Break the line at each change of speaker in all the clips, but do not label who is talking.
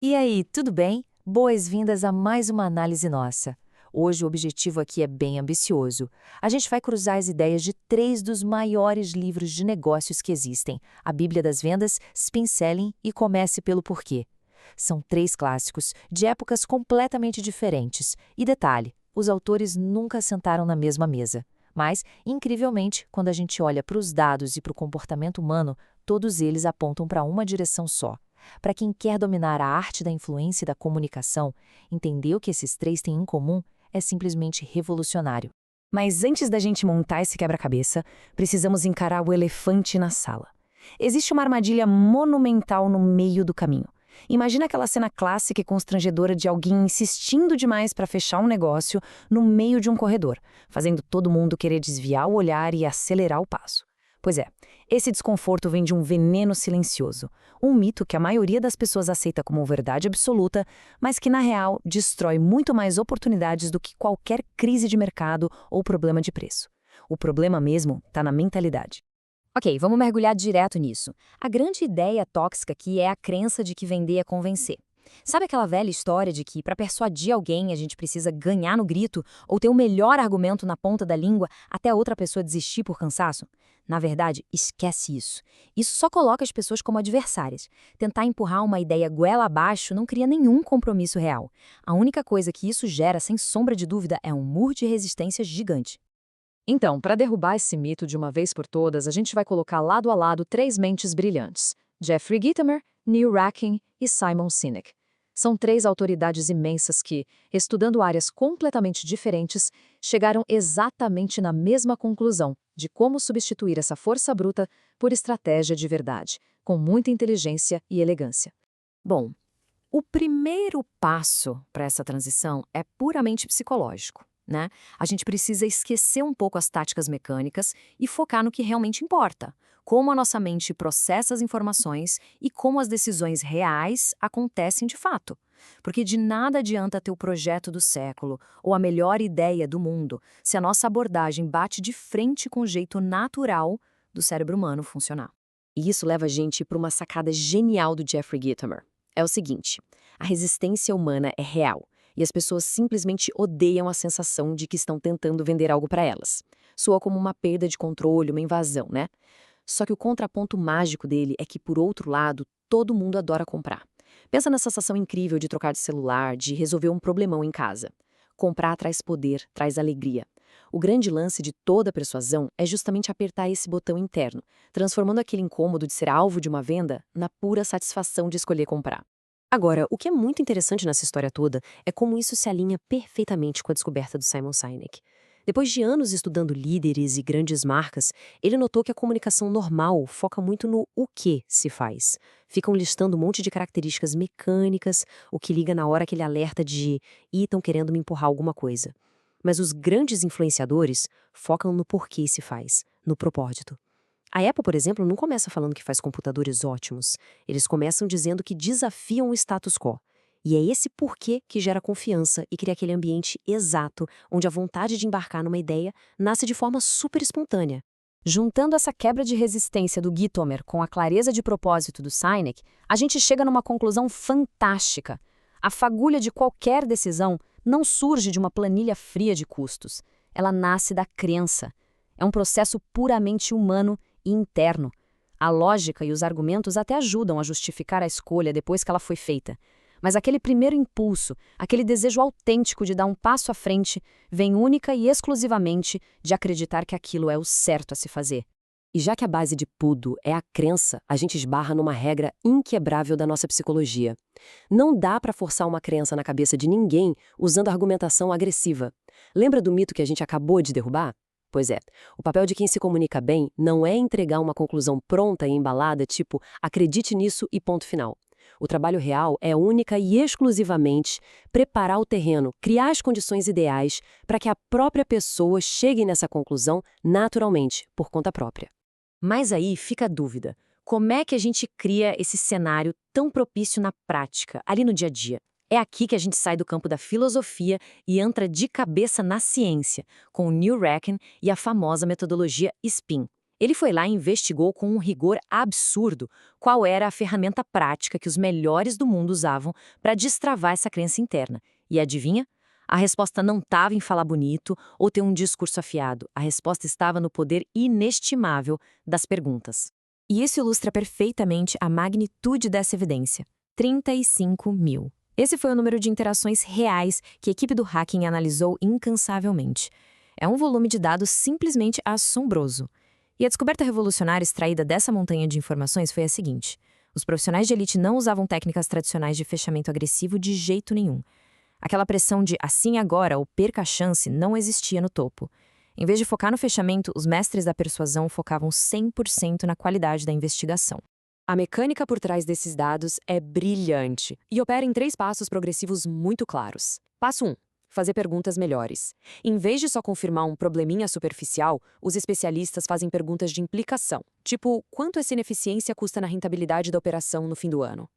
E aí, tudo bem? Boas-vindas a mais uma análise nossa. Hoje o objetivo aqui é bem ambicioso. A gente vai cruzar as ideias de três dos maiores livros de negócios que existem: a Bíblia das Vendas, Spin Selling e Comece pelo Porquê. São três clássicos de épocas completamente diferentes. E detalhe, os autores nunca sentaram na mesma mesa. Mas, incrivelmente, quando a gente olha para os dados e para o comportamento humano, todos eles apontam para uma direção só. Para quem quer dominar a arte da influência e da comunicação, entender o que esses três têm em comum é simplesmente revolucionário.
Mas antes da gente montar esse quebra-cabeça, precisamos encarar o elefante na sala. Existe uma armadilha monumental no meio do caminho. Imagina aquela cena clássica e constrangedora de alguém insistindo demais para fechar um negócio no meio de um corredor, fazendo todo mundo querer desviar o olhar e acelerar o passo. Pois é, esse desconforto vem de um veneno silencioso, um mito que a maioria das pessoas aceita como verdade absoluta, mas que, na real, destrói muito mais oportunidades do que qualquer crise de mercado ou problema de preço. O problema mesmo está na mentalidade.
Ok, vamos mergulhar direto nisso. A grande ideia tóxica aqui é a crença de que vender é convencer. Sabe aquela velha história de que para persuadir alguém a gente precisa ganhar no grito ou ter o melhor argumento na ponta da língua até a outra pessoa desistir por cansaço? Na verdade, esquece isso. Isso só coloca as pessoas como adversárias. Tentar empurrar uma ideia goela abaixo não cria nenhum compromisso real. A única coisa que isso gera, sem sombra de dúvida, é um muro de resistência gigante.
Então, para derrubar esse mito de uma vez por todas, a gente vai colocar lado a lado três mentes brilhantes: Jeffrey Gitomer, Neil Rakin e Simon Sinek. São três autoridades imensas que, estudando áreas completamente diferentes, chegaram exatamente na mesma conclusão de como substituir essa força bruta por estratégia de verdade, com muita inteligência e elegância.
Bom, o primeiro passo para essa transição é puramente psicológico, né? A gente precisa esquecer um pouco as táticas mecânicas e focar no que realmente importa, como a nossa mente processa as informações e como as decisões reais acontecem de fato. Porque de nada adianta ter o projeto do século ou a melhor ideia do mundo se a nossa abordagem bate de frente com o jeito natural do cérebro humano funcionar.
E isso leva a gente para uma sacada genial do Jeffrey Gitomer. É o seguinte: a resistência humana é real e as pessoas simplesmente odeiam a sensação de que estão tentando vender algo para elas. Soa como uma perda de controle, uma invasão, né? Só que o contraponto mágico dele é que, por outro lado, todo mundo adora comprar. Pensa na sensação incrível de trocar de celular, de resolver um problemão em casa. Comprar traz poder, traz alegria. O grande lance de toda a persuasão é justamente apertar esse botão interno, transformando aquele incômodo de ser alvo de uma venda na pura satisfação de escolher comprar. Agora, o que é muito interessante nessa história toda é como isso se alinha perfeitamente com a descoberta do Simon Sinek. Depois de anos estudando líderes e grandes marcas, ele notou que a comunicação normal foca muito no o que se faz. Ficam listando um monte de características mecânicas, o que liga na hora aquele alerta de "Ih, estão querendo me empurrar alguma coisa". Mas os grandes influenciadores focam no porquê se faz, no propósito. A Apple, por exemplo, não começa falando que faz computadores ótimos. Eles começam dizendo que desafiam o status quo. E é esse porquê que gera confiança e cria aquele ambiente exato onde a vontade de embarcar numa ideia nasce de forma super espontânea.
Juntando essa quebra de resistência do Gitomer com a clareza de propósito do Sinek, a gente chega numa conclusão fantástica. A fagulha de qualquer decisão não surge de uma planilha fria de custos. Ela nasce da crença. É um processo puramente humano e interno. A lógica e os argumentos até ajudam a justificar a escolha depois que ela foi feita. Mas aquele primeiro impulso, aquele desejo autêntico de dar um passo à frente, vem única e exclusivamente de acreditar que aquilo é o certo a se fazer.
E já que a base de tudo é a crença, a gente esbarra numa regra inquebrável da nossa psicologia. Não dá para forçar uma crença na cabeça de ninguém usando argumentação agressiva. Lembra do mito que a gente acabou de derrubar? Pois é, o papel de quem se comunica bem não é entregar uma conclusão pronta e embalada, tipo, acredite nisso e ponto final. O trabalho real é única e exclusivamente preparar o terreno, criar as condições ideais para que a própria pessoa chegue nessa conclusão naturalmente, por conta própria.
Mas aí fica a dúvida: como é que a gente cria esse cenário tão propício na prática, ali no dia a dia? É aqui que a gente sai do campo da filosofia e entra de cabeça na ciência, com o Neil Rakin e a famosa metodologia SPIN.
Ele foi lá e investigou com um rigor absurdo qual era a ferramenta prática que os melhores do mundo usavam para destravar essa crença interna. E adivinha? A resposta não estava em falar bonito ou ter um discurso afiado. A resposta estava no poder inestimável das perguntas. E isso ilustra perfeitamente a magnitude dessa evidência. 35 mil. Esse foi o número de interações reais que a equipe do Hacking analisou incansavelmente. É um volume de dados simplesmente assombroso. E a descoberta revolucionária extraída dessa montanha de informações foi a seguinte: os profissionais de elite não usavam técnicas tradicionais de fechamento agressivo de jeito nenhum. Aquela pressão de assim agora ou perca a chance não existia no topo. Em vez de focar no fechamento, os mestres da persuasão focavam 100% na qualidade da investigação. A mecânica por trás desses dados é brilhante e opera em 3 passos progressivos muito claros. Passo 1. Fazer perguntas melhores. Em vez de só confirmar um probleminha superficial, os especialistas fazem perguntas de implicação, tipo, quanto essa ineficiência custa na rentabilidade da operação no fim do ano?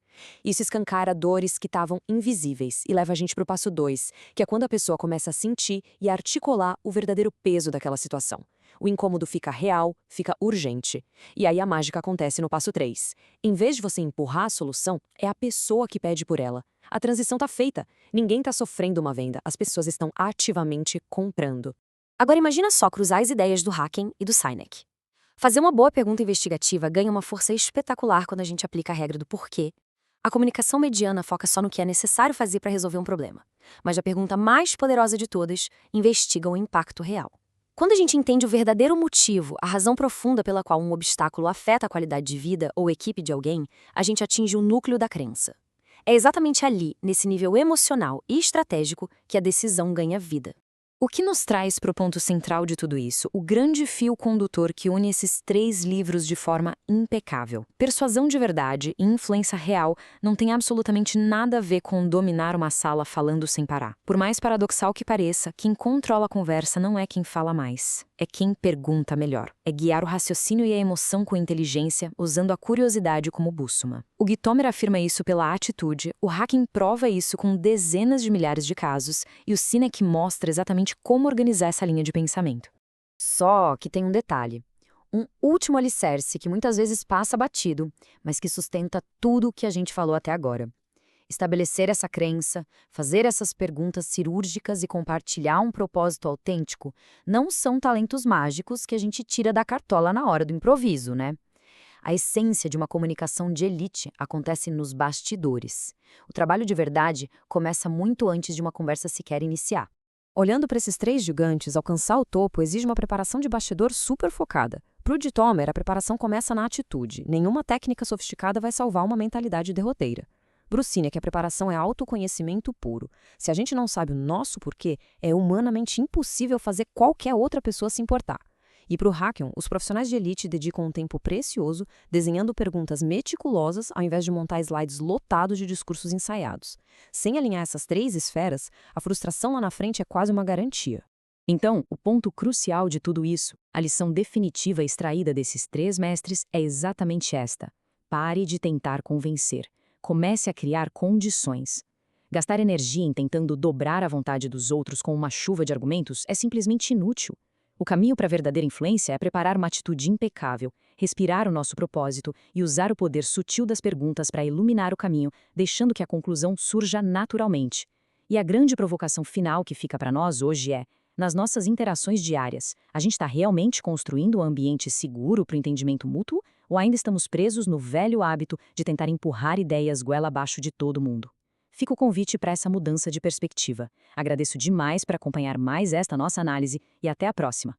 Isso escancara dores que estavam invisíveis e leva a gente para o passo 2, que é quando a pessoa começa a sentir e a articular o verdadeiro peso daquela situação. O incômodo fica real, fica urgente. E aí a mágica acontece no passo 3. Em vez de você empurrar a solução, é a pessoa que pede por ela. A transição está feita. Ninguém está sofrendo uma venda. As pessoas estão ativamente comprando. Agora imagina só cruzar as ideias do Hacking e do Sinek. Fazer uma boa pergunta investigativa ganha uma força espetacular quando a gente aplica a regra do porquê. A comunicação mediana foca só no que é necessário fazer para resolver um problema. Mas a pergunta mais poderosa de todas investiga o impacto real. Quando a gente entende o verdadeiro motivo, a razão profunda pela qual um obstáculo afeta a qualidade de vida ou equipe de alguém, a gente atinge o núcleo da crença. É exatamente ali, nesse nível emocional e estratégico, que a decisão ganha vida. O que nos traz para o ponto central de tudo isso, o grande fio condutor que une esses 3 livros de forma impecável. Persuasão de verdade e influência real não tem absolutamente nada a ver com dominar uma sala falando sem parar. Por mais paradoxal que pareça, quem controla a conversa não é quem fala mais, é quem pergunta melhor. É guiar o raciocínio e a emoção com inteligência, usando a curiosidade como bússola. O Gitomer afirma isso pela atitude, o Hacking prova isso com dezenas de milhares de casos, e o Sinek mostra exatamente como organizar essa linha de pensamento. Só que tem um detalhe. Um último alicerce que muitas vezes passa batido, mas que sustenta tudo o que a gente falou até agora. Estabelecer essa crença, fazer essas perguntas cirúrgicas e compartilhar um propósito autêntico não são talentos mágicos que a gente tira da cartola na hora do improviso, né? A essência de uma comunicação de elite acontece nos bastidores. O trabalho de verdade começa muito antes de uma conversa sequer iniciar. Olhando para esses 3 gigantes, alcançar o topo exige uma preparação de bastidor super focada. Para o Gitomer, a preparação começa na atitude. Nenhuma técnica sofisticada vai salvar uma mentalidade derroteira. Para o Sinek, a preparação é autoconhecimento puro. Se a gente não sabe o nosso porquê, é humanamente impossível fazer qualquer outra pessoa se importar. E para o Hacking, os profissionais de elite dedicam um tempo precioso desenhando perguntas meticulosas ao invés de montar slides lotados de discursos ensaiados. Sem alinhar essas 3 esferas, a frustração lá na frente é quase uma garantia. Então, o ponto crucial de tudo isso, a lição definitiva extraída desses 3 mestres é exatamente esta: pare de tentar convencer. Comece a criar condições. Gastar energia em tentando dobrar a vontade dos outros com uma chuva de argumentos é simplesmente inútil. O caminho para a verdadeira influência é preparar uma atitude impecável, respirar o nosso propósito e usar o poder sutil das perguntas para iluminar o caminho, deixando que a conclusão surja naturalmente. E a grande provocação final que fica para nós hoje é: nas nossas interações diárias, a gente está realmente construindo um ambiente seguro para o entendimento mútuo ou ainda estamos presos no velho hábito de tentar empurrar ideias goela abaixo de todo mundo? Fica o convite para essa mudança de perspectiva. Agradeço demais por acompanhar mais esta nossa análise e até a próxima.